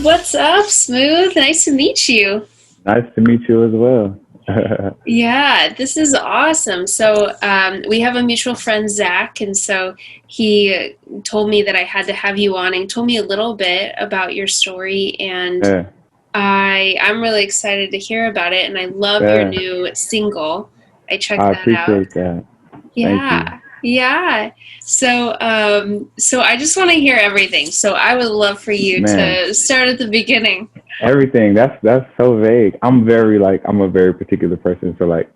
What's up, Smooth? Nice to meet you. Nice to meet you as well. Yeah, this is awesome. We have a mutual friend, Zach, and so he told me that I had to have you on and told me a little bit about your story, and Yeah, I'm really excited to hear about it, and I love your yeah. new single. I checked I that out. appreciate that. Thank you. Yeah, yeah. So I just want to hear everything. So I would love for you Man, to start at the beginning. everything, that's so vague. I'm a very particular person, so like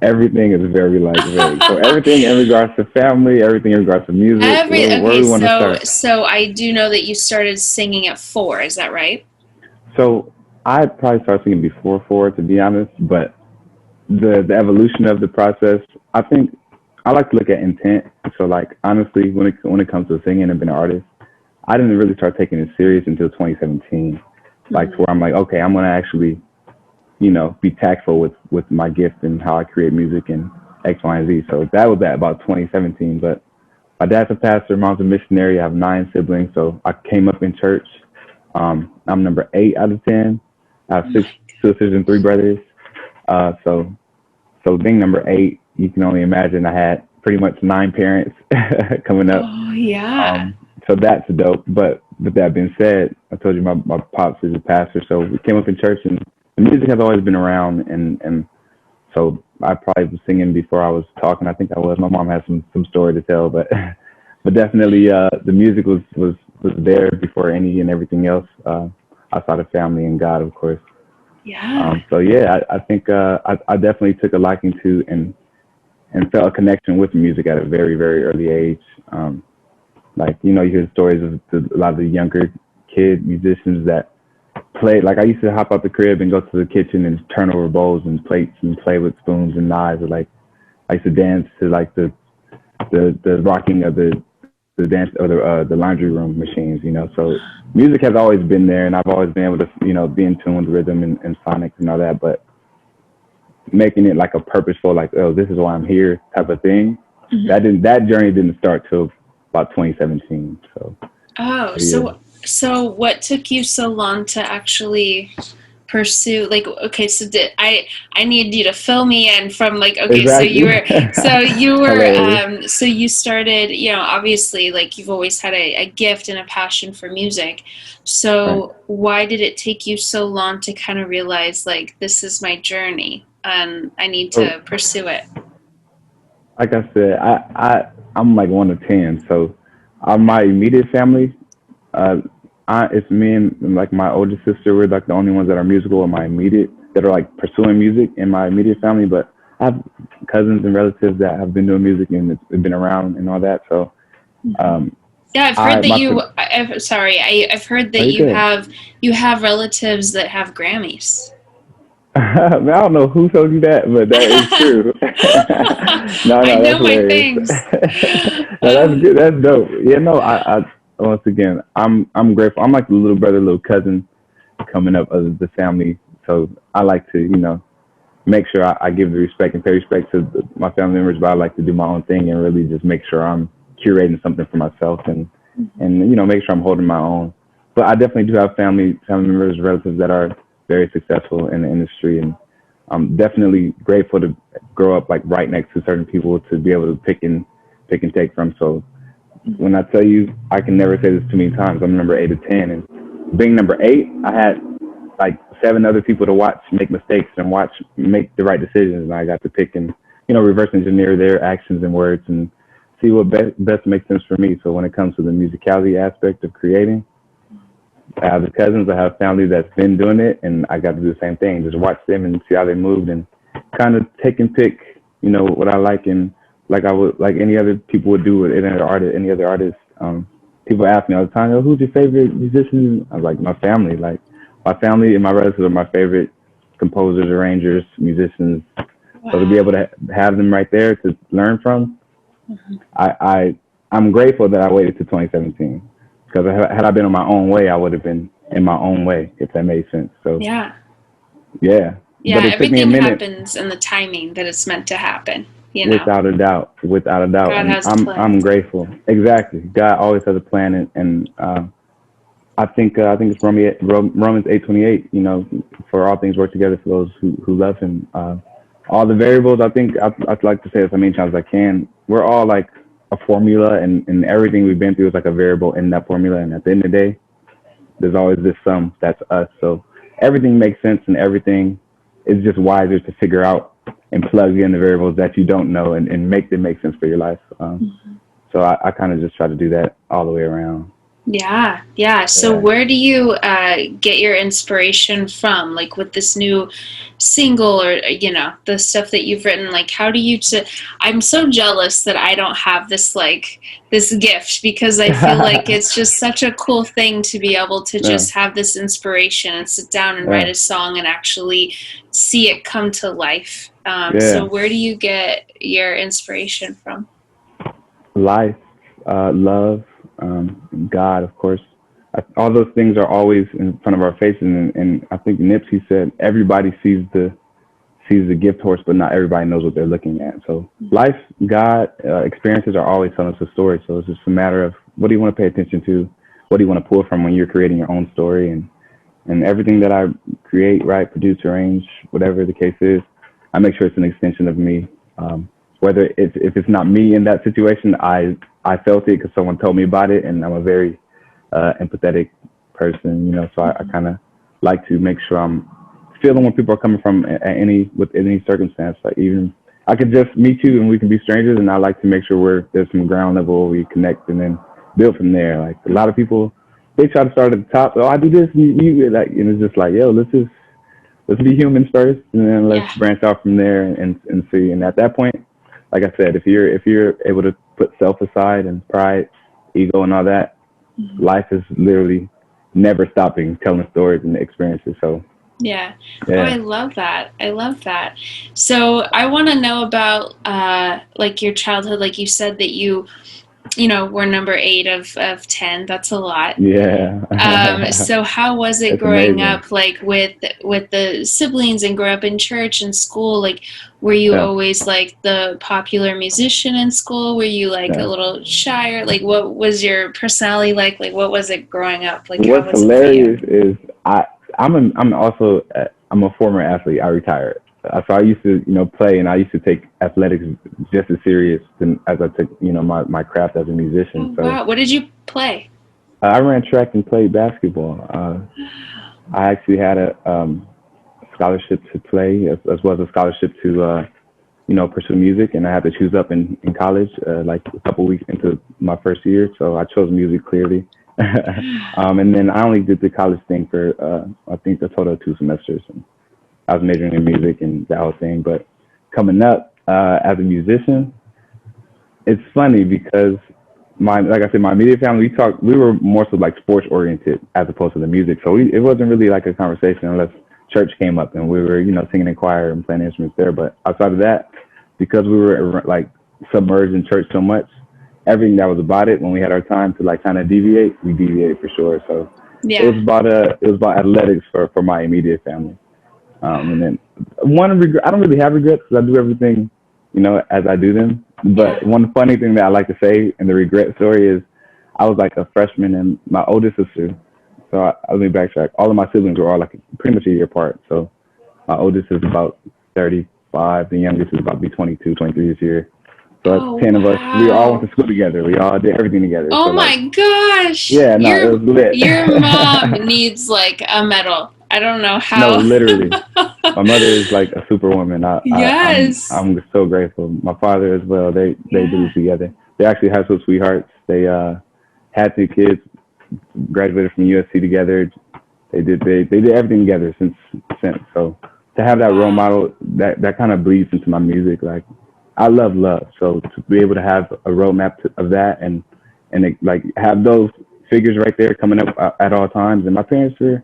everything is very like vague. So everything in regards to family, everything in regards to music, where Okay, we want to start. so I do know that you started singing at 4, is that right? So I probably started singing before four, to be honest, but the evolution of the process, I think I like to look at intent. So like honestly, when it comes to singing and being an artist, I didn't really start taking it serious until 2017. Like to Mhm. where I'm like, okay, I'm gonna actually, be tactful with my gift and how I create music and X, Y, and Z. So that was at about 2017. But my dad's a pastor, mom's a missionary. I have 9 siblings, so I came up in church. I'm number 8 out of 10. I have Oh six my sisters and 3 brothers. So being number 8, you can only imagine I had pretty much 9 parents coming up. Oh yeah. So that's dope. But with that being said, I told you my pops is a pastor, so we came up in church, and the music has always been around, and so I probably was singing before I was talking. I think I was. My mom has some story to tell, but but definitely the music was there before any and everything else outside of family and God, of course. Yeah. So yeah, I think I definitely took a liking to and felt a connection with music at a very very early age. Like you hear stories of a lot of the younger kid musicians that play. Like I used to hop out the crib and go to the kitchen and turn over bowls and plates and play with spoons and knives. Or like I used to dance to like the rocking of the dance or the laundry room machines. So music has always been there, and I've always been able to be in tune with rhythm and sonics and all that. But making it like a purposeful, like, oh, this is why I'm here type of thing. Mhm. That journey didn't start till about 2017. Oh, Yeah. so what took you so long to actually pursue, like, okay, so did I need you to fill me in from, like, okay, Exactly. Hilarious. so you started, obviously, like, you've always had a gift and a passion for music. Right. So why did it take you so long to kind of realize, like, this is my journey and I need So to pursue it? like I said, I'm like 1 of 10. So my immediate family, uh, it's me and like my older sister. We're like the only ones that are musical in my immediate that are like pursuing music in my immediate family. But I have cousins and relatives that have been doing music and it's been around and all that. So um, Yeah, I've heard I that my I've heard that are you good? you have relatives that have Grammys. Man, I don't know who told you that, but that is true. No, I no, that's know my hilarious. things. No, that's Uh, good. That's dope. Yeah, no, I once again, I'm grateful. I'm like the little brother, little cousin coming up of the family. So I like to, make sure I give the respect and pay respect to my family members, but I like to do my own thing and really just make sure I'm curating something for myself and make sure I'm holding my own. But I definitely do have family members, relatives that are very successful in the industry, and I'm definitely grateful to grow up like right next to certain people to be able to pick and take from. So when I tell you, I can never say this too many times. I'm number 8 of 10, and being number 8, I had like 7 other people to watch make mistakes and watch make the right decisions, and I got to pick and reverse engineer their actions and words and see what best makes sense for me. So when it comes to the musicality aspect of creating, I have the cousins, I have family that's been doing it, and I got to do the same thing. Just watch them and see how they moved, and kind of take and pick, what I like, and like I would like any other people would do with any other artist. People ask me all the time, "Oh, who's your favorite musician?" I was like, my family, like my family and my relatives are my favorite composers, arrangers, musicians. So to be able wow. to have them right there to learn from, Mhm. I'm grateful that I waited to 2017 because had I been on my own way, I would have been in my own way, if that made sense. So Yeah. yeah, Yeah, but it took me a everything minute, happens in the timing that it's meant to happen, you know. without a doubt, without a doubt, God and has a I'm plan. grateful. Exactly, God always has a plan, and I think it's Romans 8:28. You know, for all things work together for those who love Him. All the variables. I think I'd like to say as many times as I can. We're all like a formula, and everything we've been through is like a variable in that formula. And at the end of the day, there's always this sum that's us. So everything makes sense, and everything is just wiser to figure out and plug in the variables that you don't know, and make them make sense for your life. So I kind of just try to do that all the way around. Yeah, yeah. So Yeah. where do you get your inspiration from? Like with this new single, or the stuff that you've written, like how do you I'm so jealous that I don't have this gift, because I feel like it's just such a cool thing to be able to Yeah. just have this inspiration and sit down and write Yeah. a song and actually see it come to life. So Yeah. where do you get your inspiration from? Life, love, God, of course. All those things are always in front of our faces, and I think Nipsey said everybody sees the gift horse, but not everybody knows what they're looking at. So life, God, experiences are always telling us a story. So it's just a matter of what do you want to pay attention to, what do you want to pull from when you're creating your own story, and everything that I create, write, produce, arrange, whatever the case is, I make sure it's an extension of me. Whether it's if it's not me in that situation, I felt it because someone told me about it, and I'm a very empathetic person, so I kind of like to make sure I'm feeling where people are coming from with any circumstance. Like even I could just meet you and we can be strangers, and I like to make sure there's some ground level where we connect and then build from there. Like a lot of people, they try to start at the top. Oh, I do this, you like, and it's just like, yo, let's be humans first, and then let's Yeah. branch out from there and see. And at that point, like I said, if you're able to put self aside and pride, ego, and all that, life is literally never stopping telling stories and experiences. So Yeah. Oh, I yeah, love that. I love that. So I want to know about like your childhood. Like you said that were number 8 of 10. That's a lot. yeah, So how was it it's growing amazing. up, like with the siblings, and grow up in church and school? Like, were you Yeah, always like the popular musician in school? Were you like a yeah. little shyer? Like, what was your personality like? Like, what was it growing up? Like, how What's was it for you? hilarious is I'm a former athlete. I retired, so I used to play, and I used to take athletics just as serious as I took my craft as a musician. Oh, So wow. What did you play? I ran track and played basketball. I actually had a scholarship to play as well as a scholarship to pursue music, and I had to choose up in college like a couple weeks into my first year. So I chose music clearly. And then I only did the college thing for I think a total of 2 semesters. And I was majoring in music and that whole thing. But coming up as a musician, it's funny because like I said, my immediate family, we were more so like sports oriented as opposed to the music. So it wasn't really like a conversation unless church came up and we were, singing in choir and playing instruments there. But outside of that, because we were like submerged in church so much, everything that was about it, when we had our time to like kind of deviate, we deviated for sure. So Yeah. it was about athletics for my immediate family. And then one regret, I don't really have regrets because I do everything, as I do them. Yeah. But one funny thing that I like to say in the regret story is I was like a freshman, and my oldest sister, so let me backtrack. All of my siblings were all like pretty much a year apart. So my oldest is about 35. The youngest is about to be 22, 23 this year. So that's Oh, 10 of us. We all went wow. to school together. We all did everything together. So Oh like, my gosh. yeah, no, it was lit. Your mom needs like a medal. I don't know No, how. literally. My mother is like a superwoman. Yes. I'm so grateful. My father as well. They did Yeah. it together. They're actually high school sweethearts. They had 2 kids, graduated from USC together. They did everything together since. So to have that role Wow. model, that kind of bleeds into my music. Like I love love. So to be able to have a roadmap of that, and like have those figures right there coming up at all times. And my parents were,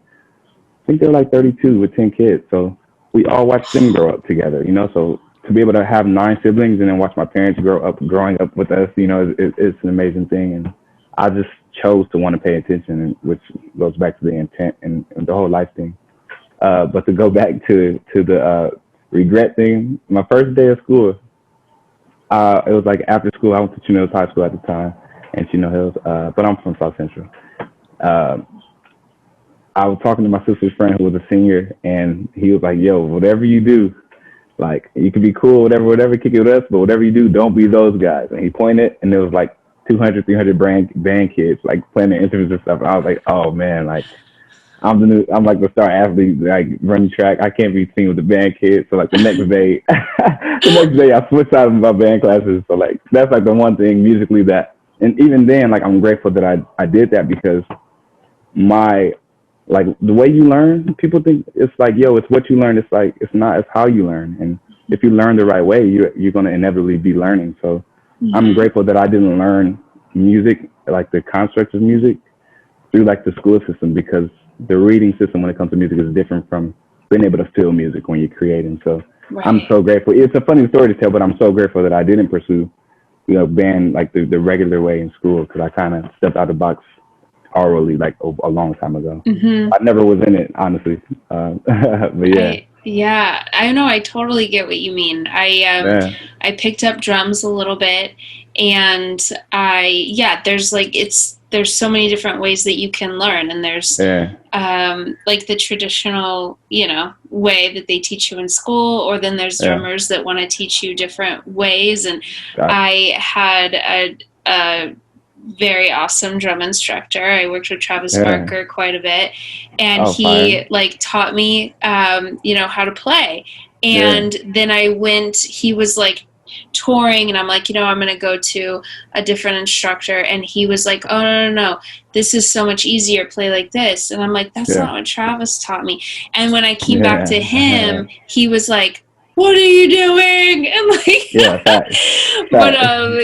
I think they're like 32 with 10 kids. So we all watched them grow up together, So to be able to have 9 siblings and then watch my parents growing up with us, it's an amazing thing. And I just chose to want to pay attention, which goes back to the intent and the whole life thing. But to go back to the regret thing, my first day of school, it was like after school. I went to Chino Hills High School at the time, and Chino Hills, but I'm from South Central. Uh, I was talking to my sister's friend who was a senior, and he was like, "Yo, whatever you do, like you can be cool, whatever, kick it with us, but whatever you do, don't be those guys." And he pointed, and there was like 200, 300 band kids like playing their instruments and stuff. And I was like, "Oh man, like I'm like the star athlete, like running track. I can't be seen with the band kids." So like the next day, I switched out of my band classes. So like that's like the one thing musically that, and even then, like I'm grateful that I did that because my like the way you learn, people think it's like, yo, it's what you learn. It's like it's not. It's how you learn. And if you learn the right way, you're gonna inevitably be learning. So I'm Mm-hmm. grateful that I didn't learn music, like the constructs of music, through like the school system because the reading system when it comes to music is different from being able to feel music when you're creating. So I'm Right. so grateful. It's a funny story to tell, but I'm so grateful that I didn't pursue, band like the regular way in school because I kind of stepped out of the box orally like a long time ago. Mm-hmm. I never was in it, honestly. But yeah, Yeah, I know, I totally get what you mean. yeah, I picked up drums a little bit, and yeah, there's so many different ways that you can learn, and there's yeah, like the traditional, way that they teach you in school, or then there's yeah. drummers that want to teach you different ways. And Got, I had a very awesome drum instructor. I worked with Travis yeah. Barker quite a bit, and Oh, fire. he like taught me, how to play. Yeah, And then he was like touring, and I'm like, I'm going to go to a different instructor. And he was like, oh, no, no, no, this is so much easier. Play like this. And I'm like, that's yeah, not what Travis taught me. And when I came back to yeah, him, he was like, what are you doing? And like, yeah. Fact, but fact.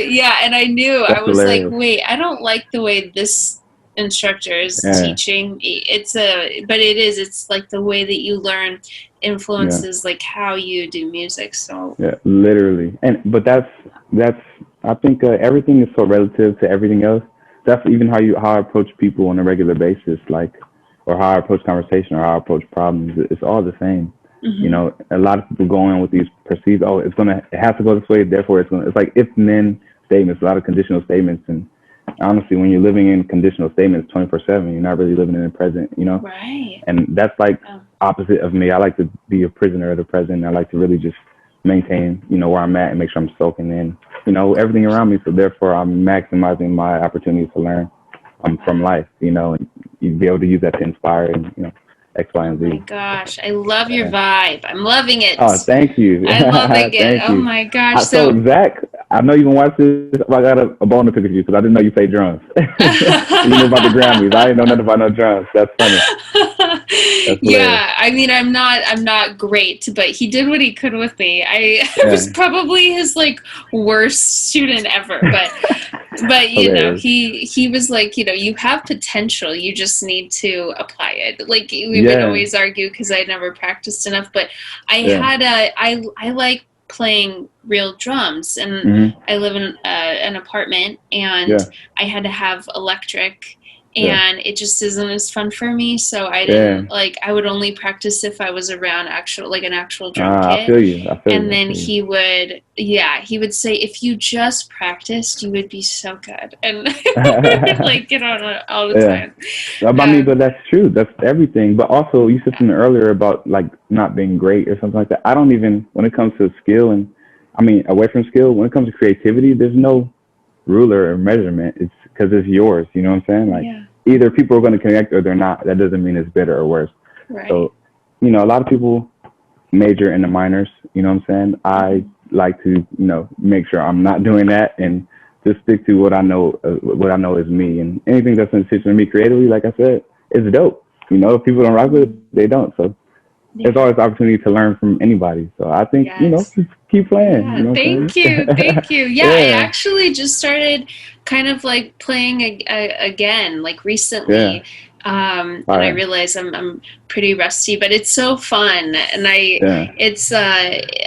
yeah, and I knew, I That's was like, hilarious. wait, I don't like the way this instructor is Yeah, teaching me. But it's like the way that you learn yeah. influences like how you do music. So Yeah, literally. And but that's I think everything is so relative to everything else. That's even how I approach people on a regular basis, like or how I approach conversation or how I approach problems. It's all the same. hmm A lot of people go in with these perceived, oh, it has to go this way, therefore it's like if then statements, a lot of conditional statements, and honestly, when you're living in conditional statements 24/7, you're not really living in the present. right. And that's like Oh, opposite of me. I like to be a prisoner of the present. I like to really just maintain, where I'm at and make sure I'm soaking in, everything around me. So therefore, I'm maximizing my opportunities to learn from wow. life, and you'd be able to use that to inspire and, X, Y, Oh and my Z. gosh, I love your Yeah. vibe. I'm loving Oh, it. thank you. I'm loving it. Thank Oh you. my gosh. So, So Zach, I know you can watch this. I got a bone to pick with you because I didn't know you played drums. You knew about the Grammys. I didn't know nothing about no drums. That's funny. That's hilarious. yeah, I mean, I'm not great, but he did what he could with me. I was Yeah. probably his like worst student ever, but Hilarious. he was like, you have potential, you just need to apply it. Like we would Yeah. always argue because I never practiced enough, but I Yeah. had I like playing real drums, and Hmm. I live in an apartment, and Yeah. I had to have electric, Yeah. and it just isn't as fun for me. So I Yeah. didn't like, I would only practice if I was around an actual drum I kit. feel you. I feel And you. I then feel you. he would say, if you just practiced, you would be so good. And I would like get on it all the Yeah. time. I mean, but Um, that's true. That's everything. But also, you said something earlier about like not being great or something like that. I don't even, when it comes to skill and, I mean, away from skill, when it comes to creativity, there's no ruler or measurement. It's because it's yours. You know what I'm saying? Like yeah, either people are going to connect or they're not. That doesn't mean it's better or worse. right. So, a lot of people major in the minors. You know what I'm saying? I hmm like to, make sure I'm not doing that and just stick to what I know is me. And anything that's in stitching me creatively, like I said, is dope. If people don't rock with it, they don't. So there's Yeah. always opportunity to learn from anybody. So I think, Yes. just keep playing. You Yeah, know what I'm thank you, saying? thank you. Yeah, I Yeah, actually just started kind of like playing again, like yeah, recently, and I fire, realize I'm pretty rusty, but it's so fun, and yeah,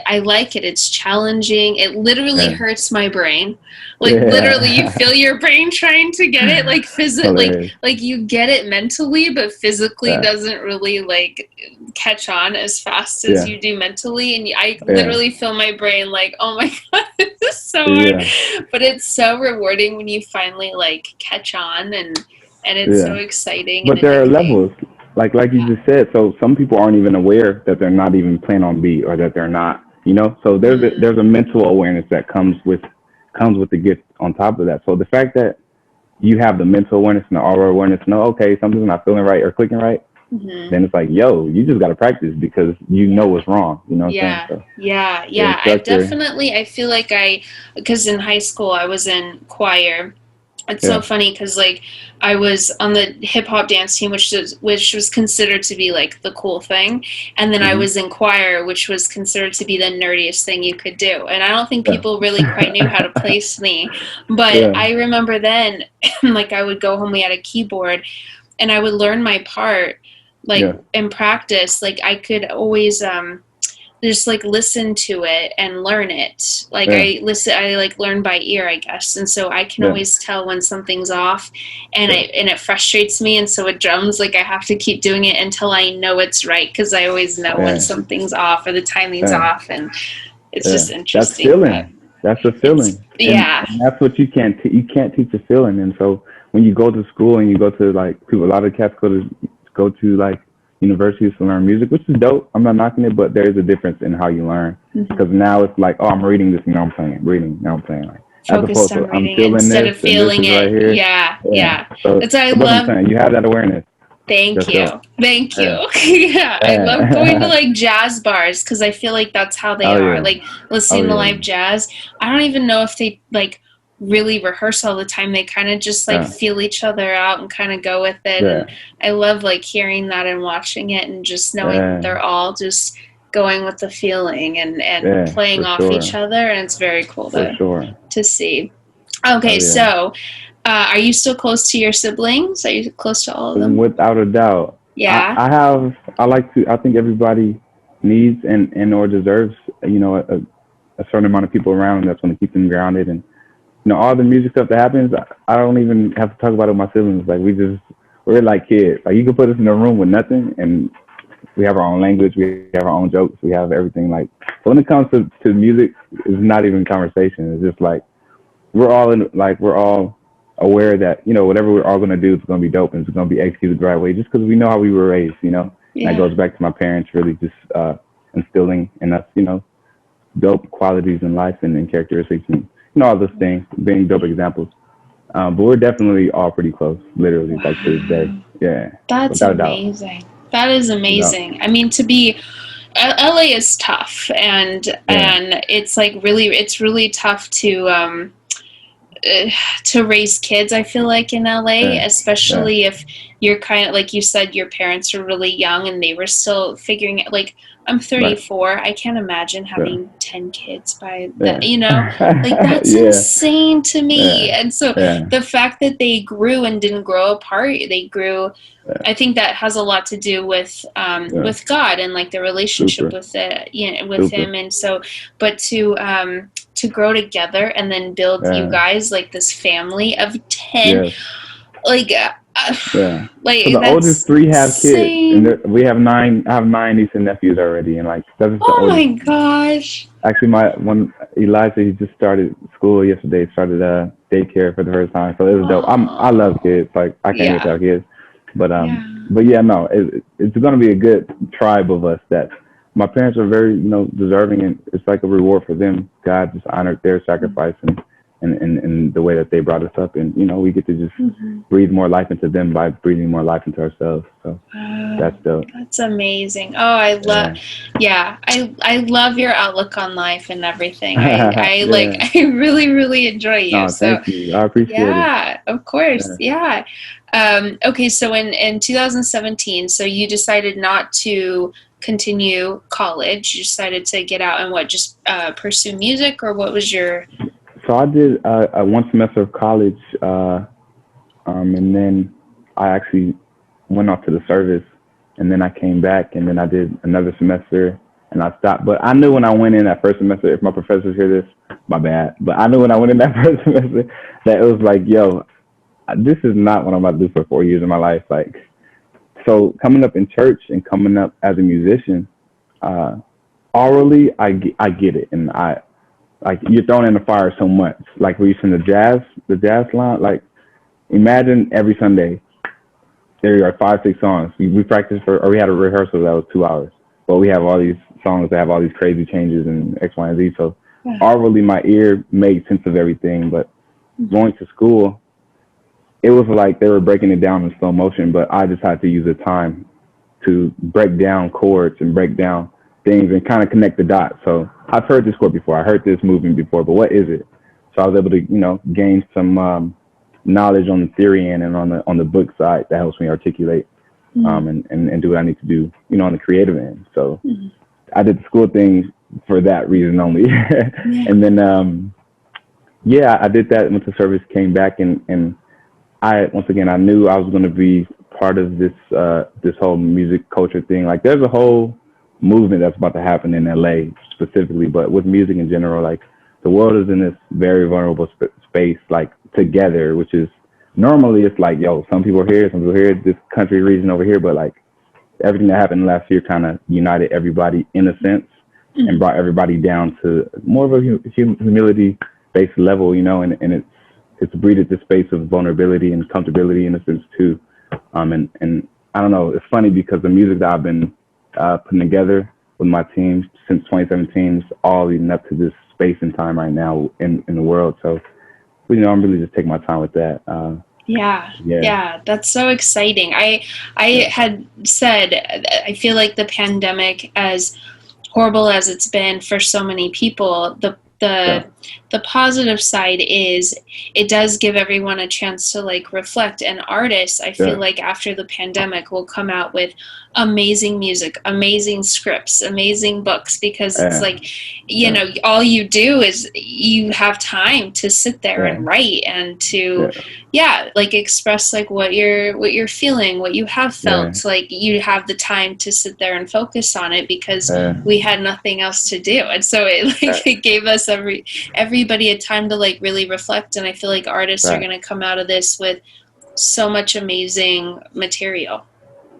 I like it. It's challenging. It literally yeah, hurts my brain, like literally, you yeah. feel your brain trying to get it, like Hilarious. like you get it mentally, but physically Yeah, doesn't really like catch on as fast as yeah, you do mentally. And I yeah, literally feel my brain like, oh my god, this is so hard. yeah, But it's so rewarding when you finally like catch on, and it's so yeah. exciting and But there are addicting. levels. like you just said, so some people aren't even aware that they're not even playing on beat or that they're not, you know. So Mm, there's a mental awareness that comes with the gift on top of that. So the fact that you have the mental awareness and the oral awareness, know, okay, something's not feeling right or clicking right, hmm. then it's like, yo, you just got to practice because you know Yeah. what's wrong. You know what I'm saying? Yeah, So yeah, the yeah. I've instructor, definitely, I feel like because in high school I was in choir. It's so yeah, funny because like I was on the hip hop dance team, which was considered to be like the cool thing, and then I hmm, was in choir, which was considered to be the nerdiest thing you could do. And I don't think yeah, people really quite knew how to place me, but yeah, I remember then, like I would go home, we had a keyboard, and I would learn my part, like yeah, in practice. Like I could always just like listen to it and learn it. Like yeah, I like learn by ear, I guess. And so I can yeah, always tell when something's off, and yeah, it frustrates me. And so with drums, like I have to keep doing it until I know it's right, because I always know when yeah, something's off or the timing's yeah. off, and it's Yeah, just that's interesting. But feeling. That's a it's feeling, yeah. and that's what you can't teach a feeling. And so when you go to school and you go to like people, a lot of cats go to like universities to learn music, which is dope. I'm not knocking it, but there is a difference in how you learn because Mhm. now it's like, oh, I'm reading this, and now I'm playing, reading, now I'm playing, like as Focused opposed on to I'm reading it feeling instead this of and this feeling is right it. here. Yeah, Yeah. yeah. So, That's why I so what I'm love. saying, you have that awareness. Thank That's dope. you. Thank Yeah. you. Yeah, I love going to Yeah. like jazz bars because I feel like that's how they Oh are. yeah. Like Oh listening to yeah. live jazz. I don't even know if they like really rehearse all the time. They kind of just like Yeah. feel each other out and kind of go with it. Yeah. And I love like hearing that and watching it and just knowing that Yeah. they're all just going with the feeling and Yeah. playing For off each sure. other. And it's very cool For to sure. see. Okay, Oh yeah. so are you still close to your siblings? Are you close to all of them? Without a doubt. Yeah. I like to, I think everybody needs and or deserves, you know, a certain amount of people around that's going to keep them grounded. And, you know, all the music stuff that happens, I don't even have to talk about it with my siblings. Like we're like kids. Like you can put us in a room with nothing and we have our own language. We have our own jokes. We have everything. Like, so when it comes to music, it's not even conversation. It's just like, we're all aware that whatever we're all gonna do is gonna be dope and it's gonna be executed the right way, just because we know how we were raised. And that Yeah. goes back to my parents really just instilling in us, dope qualities in life and characteristics and all those things, being dope examples. But we're definitely all pretty close, literally, like to this day. Wow. Yeah, That's without a doubt. amazing. That is Without, amazing. I mean, to be LA is tough, and yeah, it's like it's really tough uh, to raise kids. I feel like in LA, yeah, yeah, especially if you're kind of like you said, your parents are really young and they were still figuring it. Like I'm right, 34. I can't imagine yeah, having 10 kids by that. yeah, Like that's yeah, insane to me. yeah, And so yeah, the fact that they grew and didn't grow apart, they grew. yeah, I think that has a lot to do yeah, with God and like the relationship super, with it, with super, Him. And so, but to grow together and then build you yeah, guys like this family of 10, yes. like Yeah. So like the oldest that's three have kids, and insane. we have nine. I have nine nieces and nephews already, and like that's just the Oh oldest. my gosh. Actually, my one Elijah, he just started school yesterday. Started daycare for the first time, so it was dope. I love Oh kids. Like I can't wait to yeah, have kids. But yeah, but yeah, no, it's gonna be a good tribe of us. That my parents are very deserving, and it's like a reward for them. God just honored their sacrifice and the way that they brought us up, and we get to just mm-hmm. breathe more life into them by breathing more life into ourselves. So that's Wow, dope. that's amazing. Oh, I love, Yeah. yeah, I love your outlook on life and everything. I like, Yeah. I really, really enjoy you. No, So, thank you. I appreciate it. yeah, of course. Yeah. Yeah. Okay, so in 2017, so you decided not to continue college. You decided to get out and what, just pursue music, or what was your? So I did a one semester of college, and then I actually went off to the service, and then I came back, and then I did another semester, and I stopped. But I knew when I went in that first semester, if my professors hear this, my bad. But I knew when I went in that first semester that it was like, yo, this is not what I'm about to do for 4 years of my life. Like, so coming up in church and coming up as a musician, uh, orally, I get it, and I like you're thrown in the fire so much. Like we used in the jazz line. Like imagine every Sunday there are 5, 6 songs. We practiced for, or we had a rehearsal that was 2 hours. But we have all these songs that have all these crazy changes and X, Y, and Z. So orally, my ear made sense of everything. But going to school, it was like they were breaking it down in slow motion. But I just had to use the time to break down chords and break down things and kind of connect the dots. So I've heard this chord before. I heard this movement before, but what is it? So I was able to, gain some knowledge on the theory end and on the book side that helps me articulate and do what I need to do, on the creative end. So I did the school thing for that reason only. And then, I did that, went to service, came back, and once again, I knew I was going to be part of this whole music culture thing. Like, there's a whole movement that's about to happen in LA specifically, but with music in general, like, the world is in this very vulnerable space, like, together, which is normally it's like, yo, some people are here, some people are here, this country region over here, but like everything that happened last year kind of united everybody in a sense and brought everybody down to more of a humility based level, and it's breeded this space of vulnerability and comfortability in a sense too. And I don't know, it's funny because the music that I've been putting together with my team since 2017 is all leading up to this space and time right now in the world. So, I'm really just taking my time with that. Yeah, that's so exciting. I had said, I feel like the pandemic, as horrible as it's been for so many people, the positive side is it does give everyone a chance to like reflect, and artists, I feel like after the pandemic will come out with amazing music, amazing scripts, amazing books, because it's like, all you do is you have time to sit there and write and to like express like what you're feeling, what you have felt. Like, you have the time to sit there and focus on it because we had nothing else to do, and so it gave us everybody a time to like really reflect. And I feel like artists are going to come out of this with so much amazing material.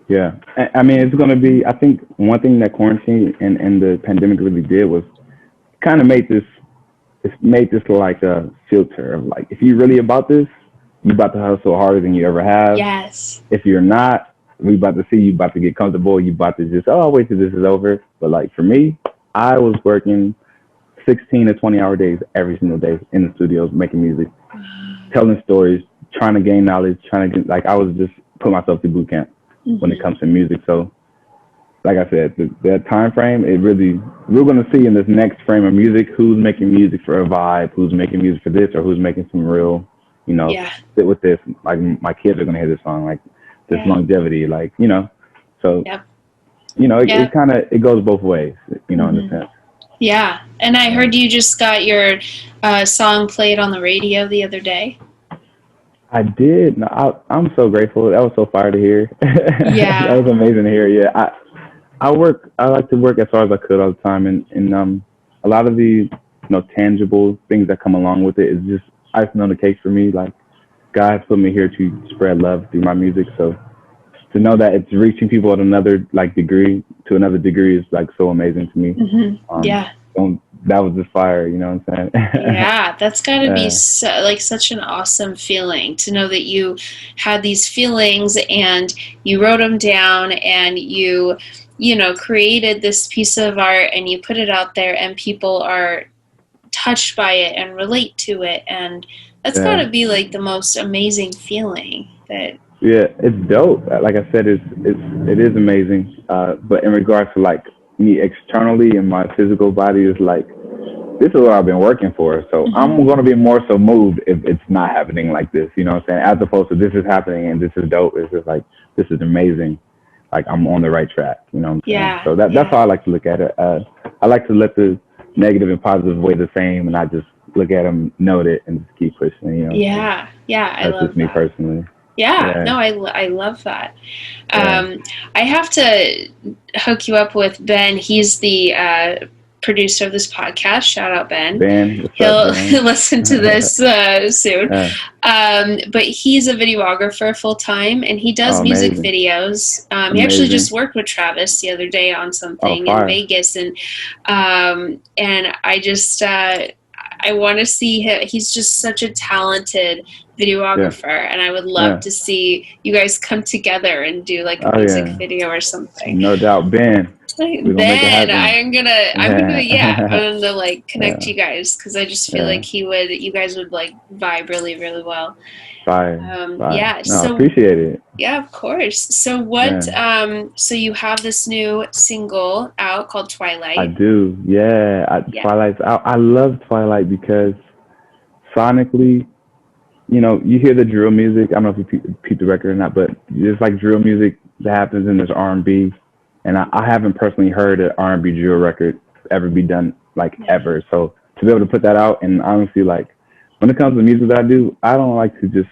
Yeah, I mean, it's going to be, I think one thing that quarantine and the pandemic really did was kind of made this like a filter of like, if you're really about this, you about to hustle harder than you ever have. Yes. If you're not, we about to see you about to get comfortable. You about to just, I'll wait till this is over. But like for me, I was working 16 to 20-hour days every single day in the studios, making music, telling stories, trying to gain knowledge, like I was just putting myself through boot camp when it comes to music. So like I said, that time frame, we're going to see in this next frame of music, who's making music for a vibe, who's making music for this, or who's making some real, sit with this. Like my kids are going to hear this song, like this longevity, like, so, it kind of, it goes both ways, in a sense. Yeah. And I heard you just got your song played on the radio the other day. I did. No, I'm so grateful. That was so fire to hear. Yeah. That was amazing to hear. Yeah. I like to work as hard as I could all the time. And a lot of the, tangible things that come along with it is just icing on the cake for me. Like, God has put me here to spread love through my music. So to know that it's reaching people at another degree is like so amazing to me. That was just fire, you know what I'm saying? Yeah, that's got to be such an awesome feeling to know that you had these feelings and you wrote them down and you created this piece of art and you put it out there and people are touched by it and relate to it, and that's got to be like the most amazing feeling. Yeah, it's dope. Like I said, it is amazing. But in regards to like me externally and my physical body, is like, this is what I've been working for. So I'm going to be more so moved if it's not happening like this, you know what I'm saying? As opposed to this is happening and this is dope. It's just like, this is amazing. Like, I'm on the right track, you know what I'm saying? So that's how I like to look at it. I like to let the negative and positive weigh the same, and I just look at them, note it, and just keep pushing, Yeah, I love that. That's just me personally. Yeah, no, I love that. I have to hook you up with Ben. He's the producer of this podcast. Shout out Ben. He'll listen to this soon. But he's a videographer full time, and he does music videos. He actually just worked with Travis the other day on something in Vegas, and I just I want to see him. He's just such a talented Yeah. videographer, and I would love Yeah. to see you guys come together and do like a Oh music yeah. video or something. No doubt, Ben. We're gonna make it Ben, happen. yeah, Yeah. I'm gonna like connect Yeah. you guys because I just feel Yeah. like you guys would like vibe really, really well. Fire. Fire. Yeah, No, I so appreciate it. yeah, of course. So Yeah. so you have this new single out called I Twilight. do. Yeah. Yeah. Twilight's out. I love Twilight because sonically, you hear the drill music. I don't know if you peep the record or not, but there's like drill music that happens and there's R&B. And I haven't personally heard an R&B drill record ever be done like ever. So to be able to put that out, and honestly, like when it comes to music that I do, I don't like to just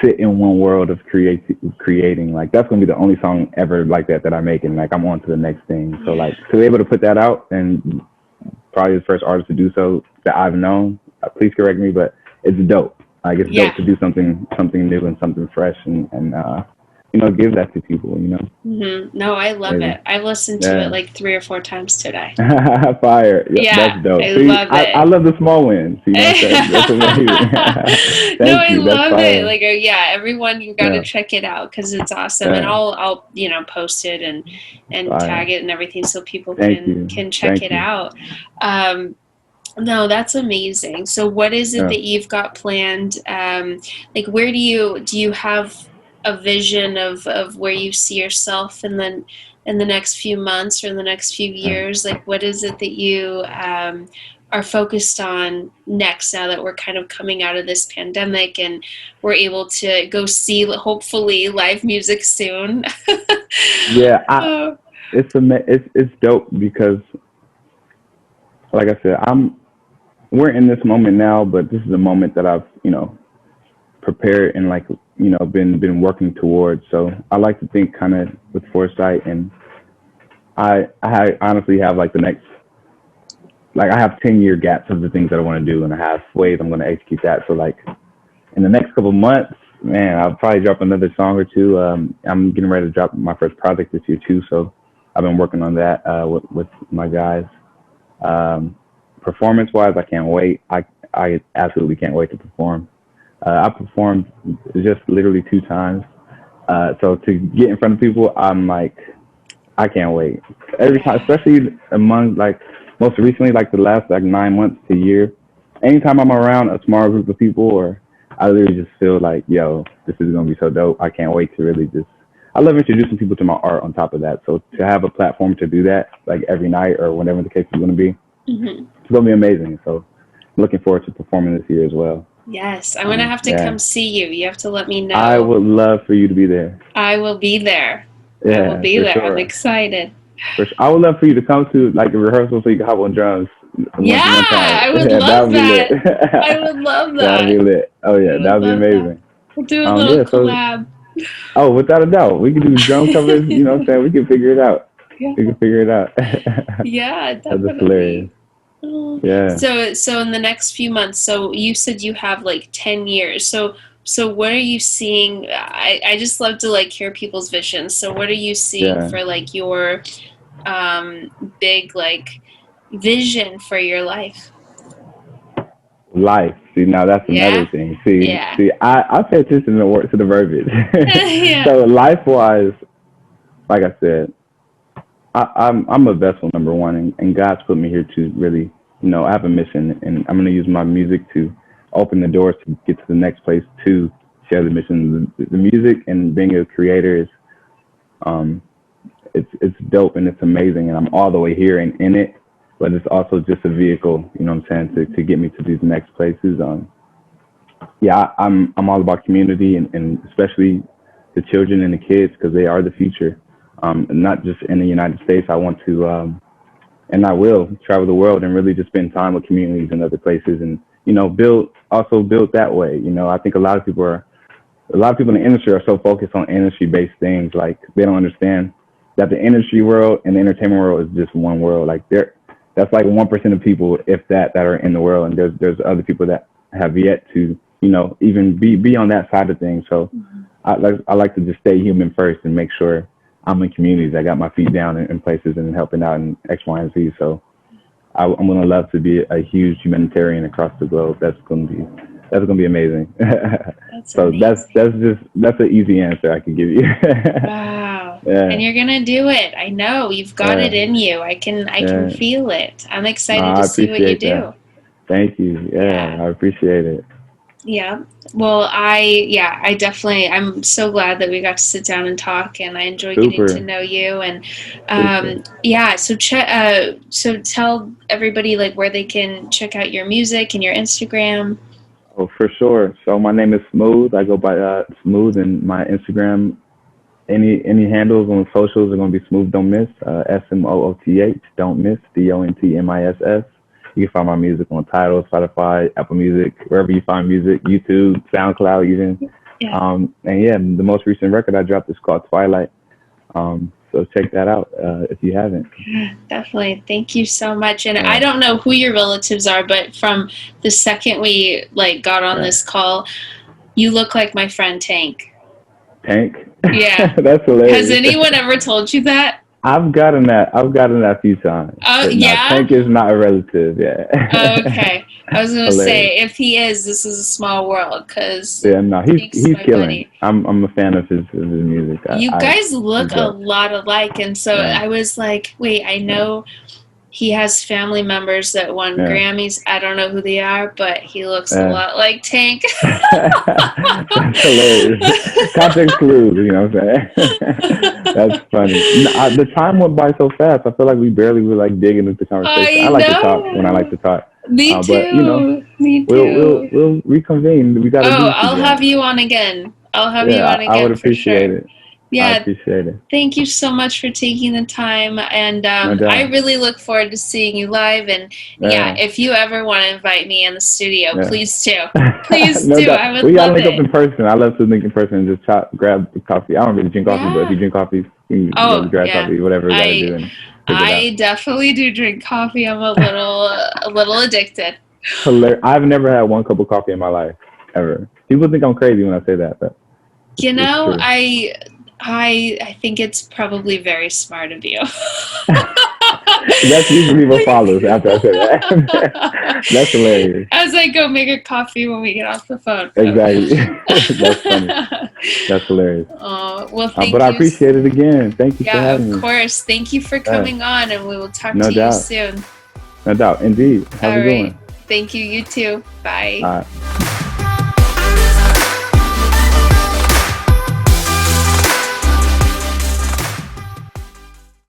sit in one world of creating. Like that's gonna be the only song ever like that I make, and like I'm on to the next thing. So like to be able to put that out, and probably the first artist to do so that I've known. Please correct me, but it's dope. Like it's dope to do something new and something fresh, and give that to people. Mm-hmm. No, I love Maybe. it. I've listened to it Yeah. like 3 or 4 times today. Fire. Yeah, Yeah, that's dope. I See, love I it. love the small wins. You know what I'm saying? That's amazing. No, Thank I you. That's love it. fire. Like, yeah, everyone, you got to Yeah. check it out because it's awesome. And Yeah. I'll, post it and Fire. tag it and everything so people Thank you. can check Thank it you. out. No, that's amazing. So what is it Yeah. that you've got planned? Like where do you have a vision of where you see yourself and then in the next few months or in the next few Yeah. years? Like what is it that you are focused on next now that we're kind of coming out of this pandemic and we're able to go see hopefully live music soon? Yeah. Oh, It's dope because, like I said, we're in this moment now, but this is a moment that I've prepared and like been working towards. So I like to think kind of with foresight, and I honestly have like the next, like I have 10-year gaps of the things that I want to do, and I have ways I'm going to execute that. So like in the next couple of months, man, I'll probably drop another song or two. I'm getting ready to drop my first project this year too, so I've been working on that with my guys. Performance wise, I can't wait. I absolutely can't wait to perform. I performed just literally 2 times. So to get in front of people, I'm like, I can't wait. Every time, especially among like most recently, like the last like 9 months to a year. Anytime I'm around a small group of people, or I literally just feel like, yo, this is gonna be so dope. I can't wait to really just. I love introducing people to my art. On top of that, so to have a platform to do that, like every night or whatever the case is gonna be, it's gonna be amazing. So looking forward to performing this year as well. yes, I'm gonna have to come see you. You have to let me know. I would love for you to be there. I will be there. Yeah, I will be for there. sure. I'm excited. For sure. I would love for you to come to like a rehearsal so you can hop on drums. Yeah, one time. I would love that. I would love that. That'd be lit. Oh yeah, that'd be amazing. We'll do a little collab. Oh, without a doubt, we can do drum covers. You know what I'm saying? We can figure it out. Yeah. We can figure it out. Yeah, definitely. That's hilarious. Yeah. So in the next few months, so you said you have like 10 years. So what are you seeing? I just love to like hear people's visions. So what are you seeing for like your big like vision for your life? Life. See, now that's another thing. See, I pay attention to the verbiage. So life-wise, like I said, I'm a vessel, number one, and God's put me here to really, I have a mission, and I'm going to use my music to open the doors to get to the next place to share the mission. The music and being a creator is, it's dope and it's amazing, and I'm all the way here and in it. But it's also just a vehicle, you know what I'm saying, to get me to these next places. I'm all about community and especially the children and the kids because they are the future. Not just in the United States. I want to, and I will travel the world and really just spend time with communities and other places and, build that way. I think a lot of people in the industry are so focused on industry-based things. Like they don't understand that the industry world and the entertainment world is just one world. Like that's like 1% of people, if that are in the world, and there's other people that have yet to, even be on that side of things. So I like to just stay human first and make sure I'm in communities. I got my feet down in places and helping out in X, Y, and Z. So I'm gonna love to be a huge humanitarian across the globe. That's gonna be amazing. That's So amazing. that's an easy answer I can give you. Wow. And Yeah, you're gonna do it. I know. You've got it yeah, in you. I can yeah. feel it. I'm No, excited to I see what you appreciate do. that. Thank you. Yeah, Yeah. I appreciate it. Yeah. Well, yeah, I definitely, I'm so glad that we got to sit down and talk, and I enjoy getting to Super, know you. And super. yeah, so tell everybody like where they can check out your music and your Instagram. Oh, for sure. So my name is Smooth. I go by Smooth, and my Instagram. Any handles on socials are gonna be Smooth Don't Miss. SMOOTH Don't Miss. DONTMISS. You can find my music on Tidal, Spotify, Apple Music, wherever you find music, YouTube, SoundCloud, even. Yeah. And yeah, the most recent record I dropped is called Twilight. So check that out if you haven't. Definitely. Thank you so much. And I Yeah, don't know who your relatives are, but from the second we like got on yeah. this call, you look like my friend Tank. Tank. Yeah. That's Has hilarious. anyone ever told you that? I've gotten that. I've gotten that a few times. Oh, But no, yeah? Tank is not a relative. Yeah. Okay. I was gonna Hilarious. say, if he is, this is a small world, because Yeah, no, Tank's he's my killing. buddy. I'm a fan of his music. You guys He's look a dope. lot alike, and so Yeah, I was like, wait, I yeah, know he has family members that won yeah. Grammys. I don't know who they are, but he looks a Yeah. lot like Tank. That's hilarious. Context clues, you know what I'm saying? That's funny. No, the time went by so fast. I feel like we barely were like digging into the conversation. I I like to talk when I like know. to talk, Me but you know, too. Me too. we'll reconvene. We got to Oh, do this I'll have again. you on again. I'll have you Yeah, on I would again for appreciate sure. it. I Yeah, appreciate it. thank you so much for taking the time. And No I doubt. really look forward to seeing you live. And yeah, Yeah, if you ever want to invite me in the studio, yeah. please do. Please No do. I doubt. would We gotta love link up it. in person. I love to link in person and just grab the coffee. I don't really drink coffee, but if you Yeah. drink coffee, you can Oh, grab yeah. coffee, whatever we gotta do, I and pick it I out. definitely do drink coffee. I'm a little addicted. I've never had one cup of coffee in my life ever. People think I'm crazy when I say that, but You it's know, true. I think it's probably very smart of you. That's usually what follows after I say that. That's hilarious. As I go make a coffee when we get off the phone. Exactly. That's funny. That's hilarious. Oh, well, But thank I you. appreciate it again. Thank you for Yeah, of having me. course. Thank you for Yeah, coming on, and we will talk no to you doubt. soon. No doubt. Indeed. Have All a good right. one. Thank you. You too. Bye. All right.